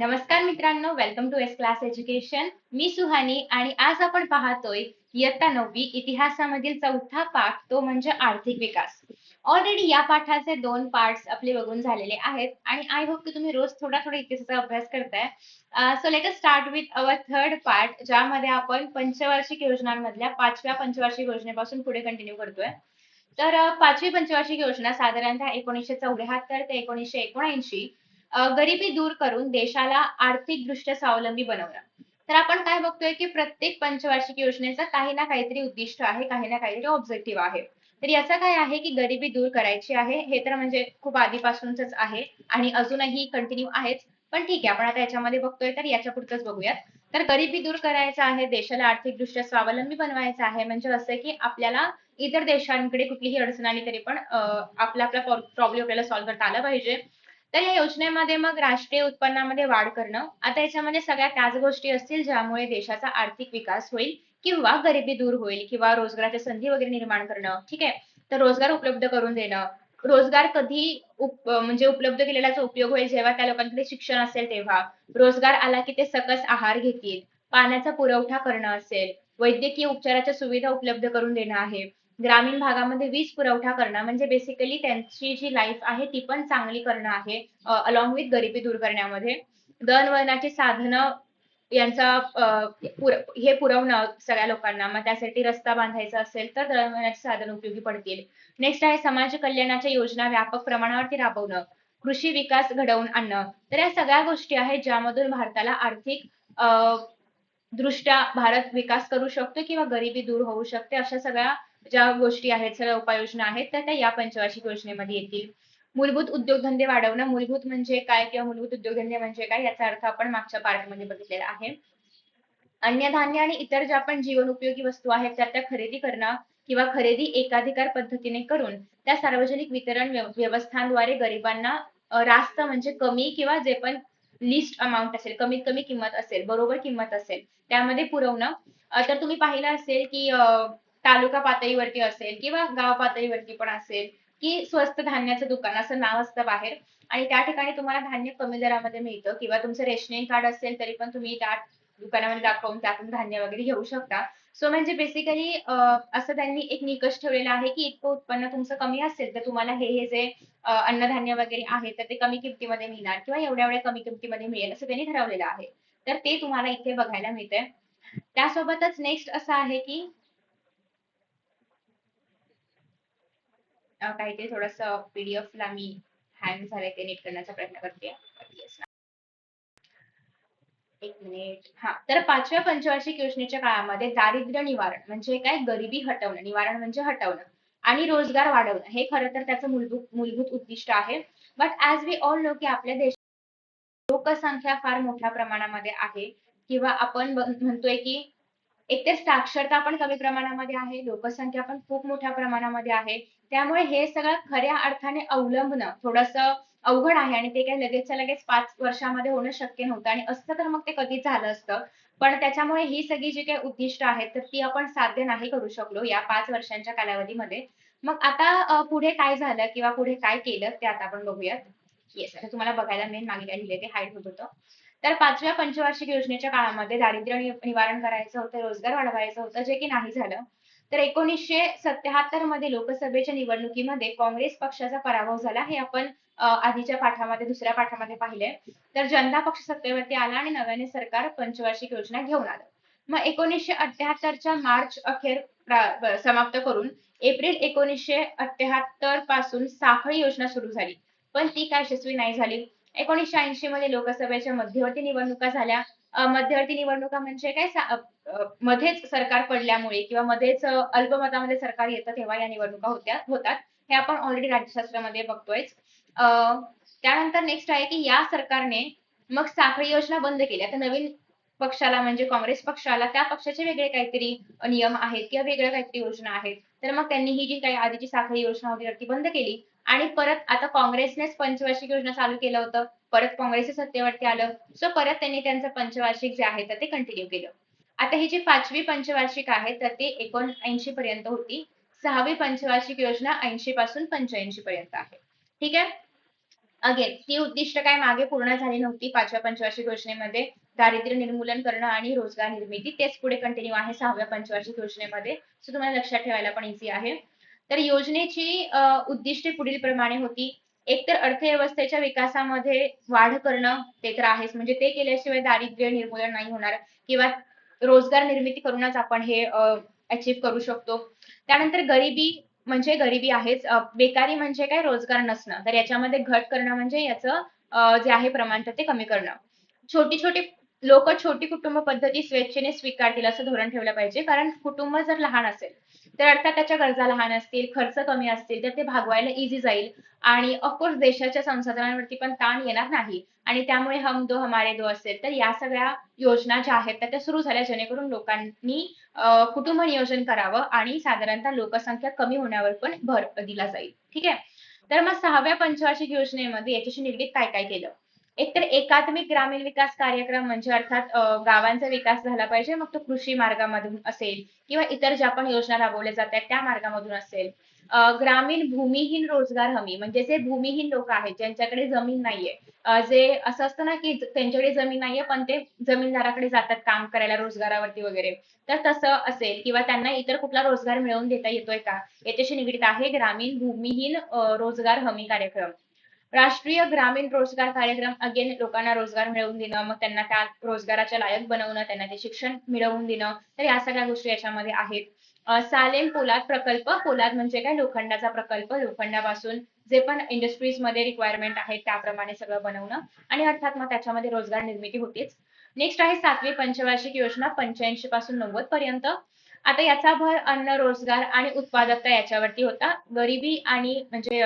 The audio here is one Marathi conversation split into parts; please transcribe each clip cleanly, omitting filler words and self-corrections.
नमस्कार मित्रांनो, welcome to S class education. मी सुहानी आणि आज आपण पाहतोय इयत्ता 9वी इतिहासामधील चौथा पाठ, तो म्हणजे आर्थिक विकास. ऑलरेडी या पाठाचे 2 पार्ट्स आपले बघून झालेले आहेत आणि आय होप की तुम्ही रोज थोडा थोडा इतिहासाचा अभ्यास करताय. So let us start with our third part, ज्यामध्ये आपण पंचवार्षिक योजनांमधल्या 5व्या पंचवार्षिक योजनेपासून पुढे कंटिन्यू करतोय. तर 5वी पंचवार्षिक योजना साधारणतः 1974 ते 1979 गरिबी दूर करून देशाला आर्थिकदृष्ट्या स्वावलंबी बनवणं. तर आपण काय बघतोय की प्रत्येक पंचवार्षिक योजनेचं काही ना काहीतरी उद्दिष्ट आहे, काही ना काहीतरी ऑब्जेक्टिव्ह आहे. तर याचं काय आहे की गरिबी दूर करायची आहे. हे तर म्हणजे खूप आधीपासूनच आहे आणि अजूनही कंटिन्यू आहेच. पण ठीक आहे, आपण आता याच्यामध्ये बघतोय तर याच्या पुढचंच बघूयात. तर गरिबी दूर करायचं आहे, देशाला आर्थिकदृष्ट्या स्वावलंबी बनवायचं आहे. म्हणजे असं की आपल्याला इतर देशांकडे कुठलीही अडचण आली तरी पण आपला आपला प्रॉब्लेम आपल्याला सॉल्व्ह करता आला पाहिजे. तर या योजनेमध्ये मग राष्ट्रीय उत्पन्नामध्ये वाढ करणं. आता याच्यामध्ये सगळ्या त्याच गोष्टी असतील ज्यामुळे देशाचा आर्थिक विकास होईल किंवा गरिबी दूर होईल किंवा रोजगाराच्या संधी वगैरे निर्माण करणं. ठीक आहे. तर रोजगार उपलब्ध करून देणं. रोजगार कधी म्हणजे उपलब्ध केलेल्याचा उपयोग होईल जेव्हा त्या लोकांकडे शिक्षण असेल तेव्हा. रोजगार आला की ते सकस आहार घेतील. पाण्याचा पुरवठा करणं असेल. वैद्यकीय उपचाराच्या सुविधा उपलब्ध करून देणं आहे. ग्रामीण भागामध्ये वीज पुरवठा करणं म्हणजे बेसिकली त्यांची जी लाईफ आहे ती पण चांगली करणं आहे अलॉंग विथ गरिबी दूर करण्यामध्ये. दळणवळणाची साधनं यांचा हे पुरवणं सगळ्या लोकांना. मग त्यासाठी रस्ता बांधायचा असेल तर दळणवळणाची साधन उपयोगी पडतील. नेक्स्ट आहे समाज कल्याणाच्या योजना व्यापक प्रमाणावरती राबवणं. कृषी विकास घडवून आणणं. तर या सगळ्या गोष्टी आहेत ज्यामधून भारताला आर्थिक दृष्ट्या भारत विकास करू शकतो किंवा गरिबी दूर होऊ शकते. अशा सगळ्या ज्या गोष्टी आहेत, सगळ्या उपाययोजना आहेत, तर त्या या पंचवार्षिक योजनेमध्ये येतील. मूलभूत उद्योगधंदे वाढवणं. मूलभूत म्हणजे काय किंवा मूलभूत उद्योगधंदे म्हणजे काय याचा अर्थ आपण मागच्या पार्टमध्ये बघितलेला आहे. अन्नधान्य आणि इतर ज्या पण जीवनोपयोगी वस्तू आहेत त्या खरेदी करणं किंवा खरेदी एकाधिकार पद्धतीने करून त्या सार्वजनिक वितरण व्यवस्थांद्वारे गरिबांना रास्त म्हणजे कमी किंवा जे पण लिस्ट अमाउंट असेल, कमीत कमी किंमत असेल, बरोबर किंमत असेल, त्यामध्ये पुरवणं. तर तुम्ही पाहिलं असेल की तालुका पातळीवरती असेल किंवा गाव पातळीवरती पण असेल की स्वस्त धान्याचं दुकान असं नाव असतं बाहेर आणि त्या ठिकाणी तुम्हाला धान्य कमी दरामध्ये मिळतं किंवा तुमचं रेशनिंग कार्ड असेल तरी पण तुम्ही त्या दुकानामध्ये दाखवून त्यातून धान्य वगैरे घेऊ शकता. सो म्हणजे बेसिकली असं त्यांनी एक निकष ठेवलेला आहे की इतकं उत्पन्न तुमचं कमी असेल तर तुम्हाला हे जे अन्नधान्य वगैरे आहे तर ते कमी किमतीमध्ये मिळणार किंवा एवढ्या एवढ्या कमी किमतीमध्ये मिळेल असं त्यांनी ठरवलेलं आहे. तर ते तुम्हाला इथे बघायला मिळतंय. त्यासोबतच नेक्स्ट असं आहे की काहीतरी थोडंसं पीडीएफ ला मी हँग झालंय ते नीट करण्याचा प्रयत्न करते. एक मिनिट. हा, तर 5व्या पंचवार्षिक योजनेच्या काळामध्ये दारिद्र्य निवारण म्हणजे काय, गरिबी हटवणं, निवारण म्हणजे हटवणं आणि रोजगार वाढवणं हे खरं तर त्याचं मूलभूत मूलभूत उद्दिष्ट आहे. But as we all know की आपल्या देशात लोकसंख्या फार मोठ्या प्रमाणामध्ये आहे किंवा आपण म्हणतोय की एकतर साक्षरता पण कमी प्रमाणामध्ये आहे, लोकसंख्या पण खूप मोठ्या प्रमाणामध्ये आहे. त्यामुळे हे सगळं खऱ्या अर्थाने अवलंबणं थोडंसं अवघड आहे आणि ते काही लगेचच्या लगेच 5 वर्षामध्ये होणं शक्य नव्हतं आणि असतं तर मग ते कधीच झालं असतं. पण त्याच्यामुळे ही सगळी जी काही उद्दिष्ट आहेत, तर ती आपण साध्य नाही करू शकलो या 5 वर्षांच्या कालावधीमध्ये. मग आता पुढे काय झालं किंवा पुढे काय केलं ते आता आपण बघूयात. येस, आता तुम्हाला बघायला मिळेल मागे काय लिहिलंय ते हाईड होत होतं. तर 5व्या पंचवार्षिक योजनेच्या काळामध्ये दारिद्र्य निवारण करायचं होतं, रोजगार वाढवायचं होतं, जे की नाही झालं. तर 1977 मध्ये लोकसभेच्या निवडणुकीमध्ये काँग्रेस पक्षाचा पराभव झाला. हे आपण आधीच्या पाठामध्ये, दुसऱ्या पाठामध्ये पाहिलंय. तर जनता पक्ष सत्तेवरती आला आणि नव्याने सरकार पंचवार्षिक योजना घेऊन आलं. मग 1978च्या मार्च अखेर समाप्त करून एप्रिल 1978 पासून साखळी योजना सुरू झाली. पण ती काय यशस्वी नाही झाली. 1980 मध्ये लोकसभेच्या मध्यवर्ती निवडणुका झाल्या. मध्यवर्ती निवडणुका म्हणजे काय, मध्येच सरकार पडल्यामुळे किंवा मध्येच अल्पमतामध्ये सरकार येतं तेव्हा या निवडणुका होतात. हे आपण ऑलरेडी राज्यशास्त्रामध्ये बघतोय. त्यानंतर नेक्स्ट आहे की या सरकारने मग साखळी योजना बंद केली. आता नवीन पक्षाला म्हणजे काँग्रेस पक्षाला त्या पक्षाचे वेगळे काहीतरी नियम आहेत किंवा वेगळ्या काहीतरी योजना आहेत. तर मग त्यांनी ही जी काही आधीची साखळी योजना होती तर ती बंद केली आणि परत आता काँग्रेसनेच पंचवार्षिक योजना चालू केलं होतं. परत काँग्रेस सत्तेवरती आलं. सो परत त्यांनी त्यांचं पंचवार्षिक जे आहे तर ते कंटिन्यू केलं. आता ही जी 5वी पंचवार्षिक आहे तर ती 79 पर्यंत होती. 6वी पंचवार्षिक योजना 80 पासून 85 पर्यंत आहे. ठीक आहे. अगेन ती उद्दिष्ट काय मागे पूर्ण झाली नव्हती 5व्या पंचवार्षिक योजनेमध्ये. दारिद्र्य निर्मूलन करणं आणि रोजगार निर्मिती तेच पुढे कंटिन्यू आहे 6व्या पंचवार्षिक योजनेमध्ये. सो तुम्हाला लक्षात ठेवायला पण इझी आहे. तर योजनेची उद्दिष्टे पुढील प्रमाणे होती. एकतर अर्थव्यवस्थेच्या विकासामध्ये वाढ करणं ते तर आहेच, म्हणजे ते केल्याशिवाय दारिद्र्य निर्मूलन नाही होणार किंवा रोजगार निर्मिती करूनच आपण हे अचीव्ह करू शकतो. त्यानंतर गरिबी आहेच. बेकारी म्हणजे काय? रोजगार नसणं. तर याच्यामध्ये घट करणं म्हणजे याचं जे आहे प्रमाण तर ते कमी करणं. छोटी-छोटी छोटी कुटुंब पद्धती स्वेच्छेने स्वीकारतील असं धोरण ठेवलं पाहिजे. कारण कुटुंब जर लहान असेल, तर अर्थात त्याच्या गरजा लहान असतील, खर्च कमी असतील, तर ते भागवायला इझी जाईल आणि ऑफकोर्स देशाच्या संसाधनांवरती पण ताण येणार नाही. आणि त्यामुळे हम दो हमारे दो असेल, तर या सगळ्या योजना ज्या आहेत त्या सुरू झाल्या जेणेकरून लोकांनी कुटुंब नियोजन करावं आणि साधारणतः लोकसंख्या कमी होण्यावर पण भर दिला जाईल. ठीक आहे. तर मग 6व्या पंचवार्षिक योजनेमध्ये याच्याशी निगडीत काय काय केलं? एकतर एकात्मिक ग्रामीण विकास कार्यक्रम म्हणजे अर्थात गावांचा विकास झाला पाहिजे. मग तो कृषी मार्गामधून असेल किंवा इतर ज्या पण योजना राबवल्या जातात त्या मार्गामधून असेल. ग्रामीण भूमिहीन रोजगार हमी म्हणजे जे भूमिहीन लोक आहेत ज्यांच्याकडे जमीन नाहीये, जे असं असतं ना की त्यांच्याकडे जमीन नाहीये पण ते जमीनदाराकडे जातात काम करायला रोजगारावरती वगैरे, तर तसं असेल किंवा त्यांना इतर कुठला रोजगार मिळवून देता येतोय का, याच्याशी निगडीत आहे ग्रामीण भूमिहीन रोजगार हमी कार्यक्रम. राष्ट्रीय ग्रामीण रोजगार कार्यक्रम अगेन लोकांना रोजगार मिळवून देणं, मग त्यांना त्या रोजगाराच्या लायक बनवणं, त्यांना ते शिक्षण मिळवून देणं, तर या सगळ्या गोष्टी याच्यामध्ये आहेत. सालेम पोलाद प्रकल्प, पोलाद म्हणजे काय? लोखंडाचा प्रकल्प, लोखंडापासून जे पण इंडस्ट्रीज मध्ये रिक्वायरमेंट आहे त्याप्रमाणे सगळं बनवणं आणि अर्थात मग त्याच्यामध्ये रोजगार निर्मिती होतीच. नेक्स्ट आहे 7वी पंचवार्षिक योजना 85 पासून 90 पर्यंत. आता याचा भर अन्न, रोजगार आणि उत्पादकता याच्यावरती होता. गरिबी आणि म्हणजे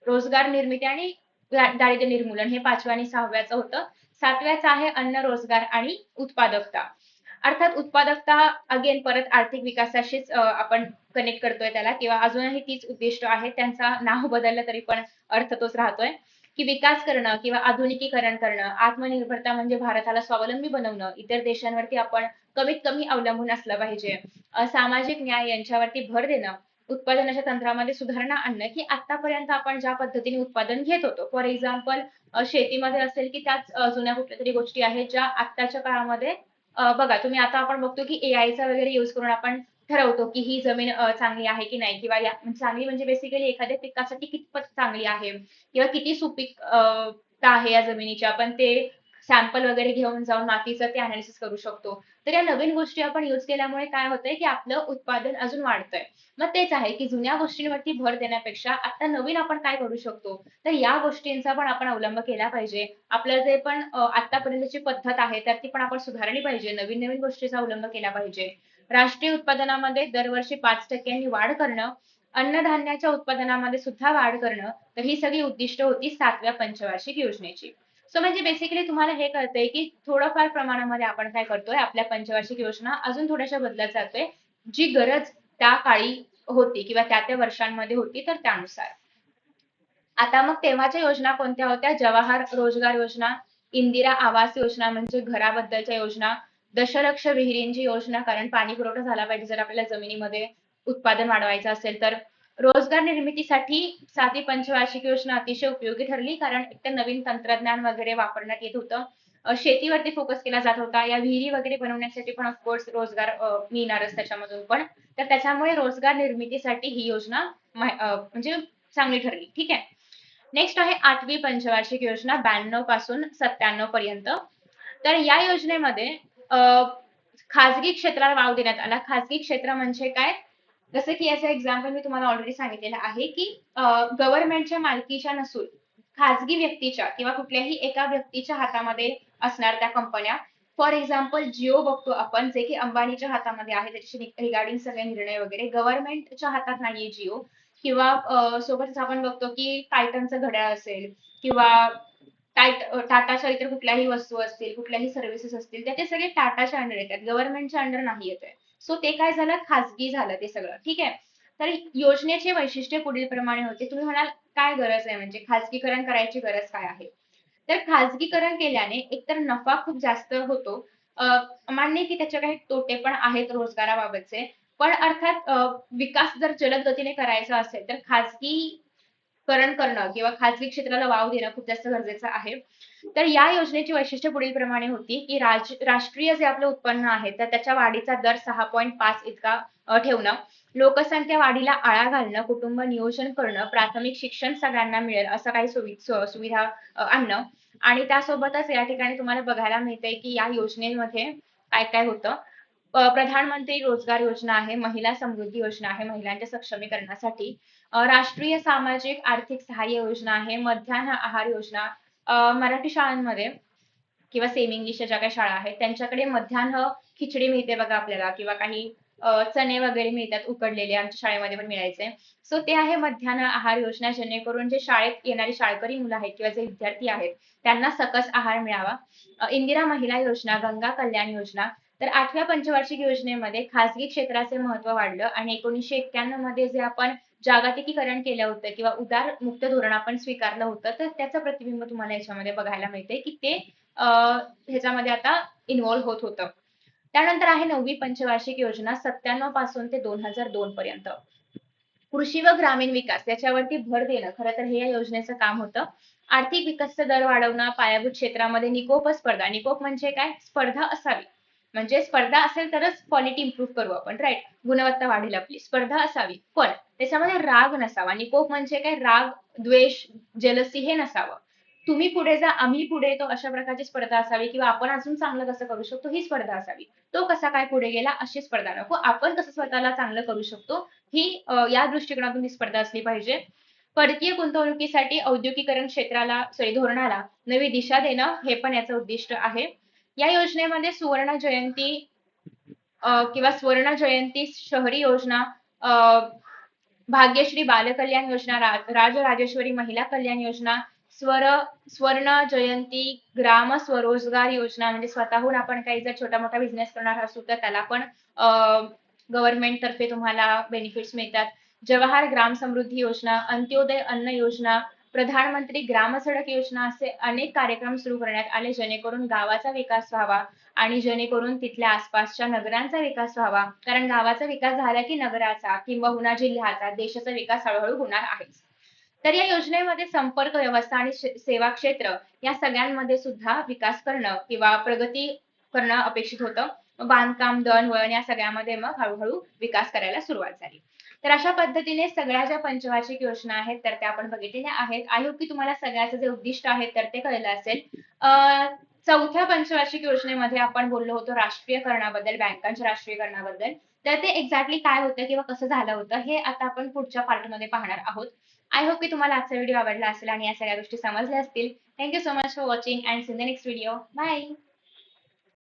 रोजगार निर्मिती आणि दारिद्र्य निर्मूलन हे 5व्या आणि 6व्याचं होतं. 7व्याचं आहे अन्न, रोजगार आणि उत्पादकता. अर्थात उत्पादकता अगेन परत आर्थिक विकासाशीच आपण कनेक्ट करतोय त्याला किंवा अजूनही तीच उद्दिष्ट आहेत. त्यांचा नाव बदललं तरी पण अर्थ तोच राहतोय, की विकास करणं किंवा आधुनिकीकरण करणं, आत्मनिर्भरता म्हणजे भारताला स्वावलंबी बनवणं, इतर देशांवरती आपण कमीत कमी अवलंबून असलं पाहिजे, सामाजिक न्याय यांच्यावरती भर देणं, उत्पादनाच्या तंत्रामध्ये सुधारणा आणणं, की आतापर्यंत आपण ज्या पद्धतीने उत्पादन घेत होतो. फॉर एक्झाम्पल शेतीमध्ये असेल की त्याच जुन्या कुठल्या तरी गोष्टी आहेत ज्या आत्ताच्या काळामध्ये बघा तुम्ही आता आपण बघतो की एआयचा वगैरे युज करून आपण ठरवतो की ही जमीन चांगली आहे की नाही किंवा चांगली म्हणजे बेसिकली एखाद्या पिकासाठी कितपत चांगली आहे किंवा किती सुपीकता आहे या जमिनीची, आपण ते सॅम्पल वगैरे घेऊन जाऊन मातीचं ते अनालिसिस करू शकतो. तर या नवीन गोष्टी आपण युज केल्यामुळे काय होतंय की आपलं उत्पादन अजून वाढतंय. मग तेच आहे की जुन्या गोष्टींवरती भर देण्यापेक्षा आता नवीन आपण काय करू शकतो, तर या गोष्टींचा पण आपण अवलंब केला पाहिजे. आपलं जे पण आतापर्यंतची पद्धत आहे तर ती पण आपण सुधारली पाहिजे. नवीन नवीन गोष्टीचा अवलंब केला पाहिजे. राष्ट्रीय उत्पादनामध्ये दरवर्षी 5% वाढ करणं, अन्नधान्याच्या उत्पादनामध्ये सुद्धा वाढ करणं, तर ही सगळी उद्दिष्ट होती 7व्या पंचवार्षिक योजनेची. सो म्हणजे बेसिकली तुम्हाला हे कळतंय की थोडंफार प्रमाणामध्ये आपण काय करतोय, आपल्या पंचवार्षिक योजना अजून थोड्याशा बदलत जातोय. जी गरज त्या काळी होती किंवा त्या त्या वर्षांमध्ये होती तर त्यानुसार. आता मग तेव्हाच्या योजना कोणत्या होत्या? जवाहर रोजगार योजना, इंदिरा आवास योजना म्हणजे घराबद्दलच्या योजना, दशलक्ष विहिरींची योजना कारण पाणी पुरवठा झाला पाहिजे जर आपल्याला जमिनीमध्ये उत्पादन वाढवायचं असेल तर. रोजगार निर्मितीसाठी 7वी पंचवार्षिक योजना अतिशय उपयोगी ठरली कारण एकतर नवीन तंत्रज्ञान वगैरे वापरण्यात येत होतं. शेतीवरती फोकस केला जात होता. या विहिरी वगैरे बनवण्यासाठी पण ऑफकोर्स रोजगार मिळणारच त्याच्यामधून पण. तर त्याच्यामुळे रोजगार निर्मितीसाठी ही योजना म्हणजे चांगली ठरली. ठीक आहे. नेक्स्ट आहे 8वी पंचवार्षिक योजना 92 पासून 97 पर्यंत. तर या योजनेमध्ये अ, खाजगी क्षेत्राला वाव देण्यात आला. खाजगी क्षेत्र म्हणजे काय? जसं की याचं एक्झाम्पल मी तुम्हाला ऑलरेडी सांगितलेलं आहे की गव्हर्नमेंटच्या मालकीच्या नसून खाजगी व्यक्तीच्या किंवा कुठल्याही एका व्यक्तीच्या हातामध्ये असणार त्या कंपन्या. फॉर एक्झाम्पल जिओ बघतो आपण जे की अंबानीच्या हातामध्ये आहे त्याच्याशी रिगार्डिंग सगळे निर्णय वगैरे गव्हर्नमेंटच्या हातात नाहीये जिओ. किंवा सोबतच आपण बघतो की टायटनचं घड्याळ असेल किंवा टाटाच्या इतर कुठल्याही वस्तू असतील, कुठल्याही सर्व्हिसेस असतील, तर ते सगळे टाटाच्या अंडर येतात. गव्हर्नमेंटच्या अंडर नाही येत आहे. सो ते काय झालं? खाजगी झालं ते सगळं. ठीक आहे. तर योजनेचे वैशिष्ट्य पुढील प्रमाणे होते. तुम्ही म्हणाल काय गरज आहे म्हणजे खाजगीकरण करायची गरज काय आहे? तर खाजगीकरण केल्याने एकतर नफा खूप जास्त होतो. अ, मान्य की त्याचे काही तोटे पण आहेत रोजगाराबाबतचे. पण अर्थात विकास जर जलद गतीने करायचा असेल तर खाजगी करण करणं किंवा खाजगी क्षेत्राला वाव देणं खूप जास्त गरजेचं आहे. तर या योजनेची वैशिष्ट्य पुढील प्रमाणे होती, की राष्ट्रीय जे आपलं उत्पन्न आहे तर त्याच्या वाढीचा दर 6.5 इतका ठेवणं, लोकसंख्या वाढीला आळा घालणं, कुटुंब नियोजन करणं, प्राथमिक शिक्षण सगळ्यांना मिळेल असं काही सुविधा आणणं आणि त्यासोबतच या ठिकाणी तुम्हाला बघायला मिळतंय, की या योजनेमध्ये काय काय होतं. प्रधानमंत्री रोजगार योजना आहे, महिला समृद्धी योजना आहे महिलांच्या सक्षमीकरणासाठी, राष्ट्रीय सामाजिक आर्थिक सहाय्य योजना आहे, मध्यान्ह आहार योजना. मराठी शाळांमध्ये किंवा सेमी इंग्लिशच्या ज्या काही शाळा आहेत त्यांच्याकडे मध्यान्ह खिचडी मिळते बघा आपल्याला किंवा काही चणे वगैरे मिळतात उकडलेले, आमच्या शाळेमध्ये पण मिळायचे. सो ते आहे मध्यान्ह आहार योजना, जेणेकरून जे शाळेत येणारी शाळकरी मुलं आहेत किंवा जे विद्यार्थी आहेत त्यांना सकस आहार मिळावा. इंदिरा महिला योजना, गंगा कल्याण योजना. तर 8व्या पंचवार्षिक योजनेमध्ये खासगी क्षेत्राचे महत्व वाढलं आणि 1991 मध्ये जे आपण जागतिकीकरण केलं होतं किंवा उदार मुक्त धोरण आपण स्वीकारलं होतं, तर त्याचं प्रतिबिंब तुम्हाला याच्यामध्ये बघायला मिळते, की ते ह्याच्यामध्ये आता इन्व्हॉल्व्ह होत होतं. त्यानंतर आहे 9वी पंचवार्षिक योजना 97 पासून ते 2002 पर्यंत. कृषी व ग्रामीण विकास याच्यावरती भर देणं खरं तर हे या योजनेचं काम होतं. आर्थिक विकासाचा दर वाढवणं, पायाभूत क्षेत्रामध्ये निकोप स्पर्धा. निकोप म्हणजे काय? स्पर्धा असावी. म्हणजे स्पर्धा असेल तरच क्वालिटी इम्प्रूव्ह करू आपण, राईट? गुणवत्ता वाढेल आपली. स्पर्धा असावी, पण त्याच्यामध्ये राग नसावा. निकोप म्हणजे काय? राग, द्वेष, जेलसी हे नसावं. तुम्ही पुढे जा, आम्ही पुढे येतो अशा प्रकारची स्पर्धा असावी किंवा आपण अजून चांगलं कसं करू शकतो ही स्पर्धा असावी. तो कसा काय पुढे गेला अशी स्पर्धा नको. आपण कसं स्वतःला चांगलं करू शकतो ही या दृष्टिकोनातून ही स्पर्धा असली पाहिजे. परकीय गुंतवणुकीसाठी औद्योगिकरण क्षेत्राला धोरणाला नवी दिशा देणं हे पण याचं उद्दिष्ट आहे. या योजनेमध्ये सुवर्ण जयंती किंवा स्वर्ण जयंती शहरी योजना, भाग्यश्री बालकल्याण योजना, राजराजेश्वरी महिला कल्याण योजना, स्वर्ण जयंती ग्राम स्वरोजगार योजना म्हणजे स्वतःहून आपण काही जर छोटा मोठा बिझनेस करणार असू तर त्याला पण गव्हर्नमेंट तर्फे तुम्हाला बेनिफिट्स मिळतात. जवाहर ग्राम समृद्धी योजना, अंत्योदय अन्न योजना, प्रधानमंत्री ग्राम सडक योजना असे अनेक कार्यक्रम सुरू करण्यात आले, जेणेकरून गावाचा विकास व्हावा आणि जेणेकरून तिथल्या आसपासच्या नगरांचा विकास व्हावा. कारण गावाचा विकास झाला की नगराचा किंबहुना जिल्ह्याचा, देशाचा विकास हळूहळू होणार आहे. तर या योजनेमध्ये संपर्क व्यवस्था आणि सेवा क्षेत्र या सगळ्यांमध्ये सुद्धा विकास करणं किंवा प्रगती करणं अपेक्षित होतं. बांधकाम, दळणवळण या सगळ्यामध्ये मग हळूहळू विकास करायला सुरुवात झाली. तर अशा पद्धतीने सगळ्या ज्या पंचवार्षिक योजना आहेत तर त्या आपण बघितलेल्या आहेत. आय होप की तुम्हाला सगळ्याचं जे उद्दिष्ट आहे तर ते कळलं असेल. चौथ्या पंचवार्षिक योजनेमध्ये आपण बोललो होतो राष्ट्रीयकरणाबद्दल, बँकांच्या राष्ट्रीयकरणाबद्दल. तर ते एक्झॅक्टली काय होतं किंवा कसं झालं होतं हे आता आपण पुढच्या पार्टमध्ये पाहणार आहोत. आय होप की तुम्हाला आजचा व्हिडिओ आवडला असेल आणि या सगळ्या गोष्टी समजल्या असतील. Thank you so much for watching and see the next video. Bye.